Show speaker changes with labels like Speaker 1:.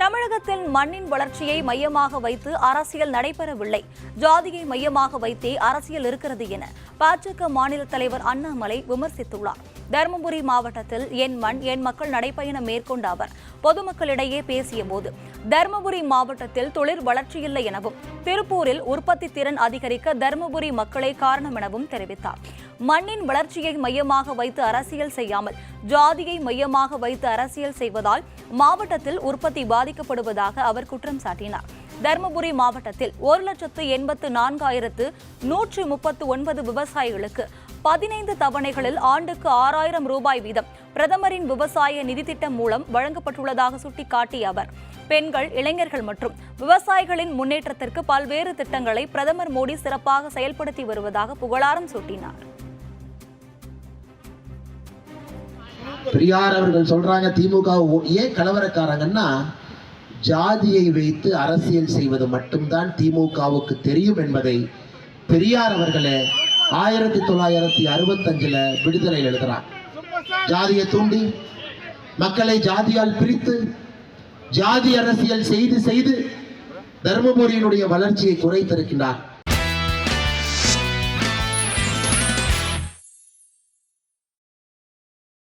Speaker 1: தமிழகத்தில் மண்ணின் வளர்ச்சியை மையமாக வைத்து அரசியல் நடைபெறவில்லை, ஜாதியை மையமாக வைத்தே அரசியல் இருக்கிறது என பாஜக மாநில தலைவர் அண்ணாமலை விமர்சித்துள்ளார். தருமபுரி மாவட்டத்தில் என் மண் என் மக்கள் நடைபயணம் மேற்கொண்ட அவர் பொதுமக்களிடையே பேசியபோது தருமபுரி மாவட்டத்தில் தொழில் வளர்ச்சியில்லை எனவும் திருப்பூரில் உற்பத்தி திறன் அதிகரிக்க தருமபுரி மக்களே காரணம் எனவும் தெரிவித்தார். மண்ணின் வளர்ச்சியை மையமாக வைத்து அரசியல் செய்யாமல் ஜாதியை மையமாக வைத்து அரசியல் செய்வதால் மாவட்டத்தில் உற்பத்தி பாதிக்கப்படுவதாக அவர் குற்றம் சாட்டினார். தருமபுரி மாவட்டத்தில் 1,84,139 விவசாயிகளுக்கு 15 தவணைகளில் ஆண்டுக்கு 6,000 ரூபாய் வீதம் பிரதமரின் விவசாய நிதி திட்டம் மூலம் வழங்கப்பட்டுள்ளதாக சுட்டிக்காட்டிய அவர் பெண்கள், இளைஞர்கள் மற்றும் விவசாயிகளின் முன்னேற்றத்திற்கு பல்வேறு திட்டங்களை பிரதமர் மோடி சிறப்பாக செயல்படுத்தி வருவதாக புகழாரம் சூட்டினார்.
Speaker 2: பெரியார் அவர்கள் சொல்றாங்க, திமுக ஏன் கலவரக்காரங்கன்னா ஜாதியை வைத்து அரசியல் செய்வது மட்டும்தான் திமுகவுக்கு தெரியும் என்பதை பெரியார் அவர்களே 1965 விடுதலையில் எழுதுறார். ஜாதியை தூண்டி மக்களை ஜாதியால் பிரித்து ஜாதி அரசியல் செய்து தர்மபுரியினுடைய வளர்ச்சியை குறைத்திருக்கின்றார்.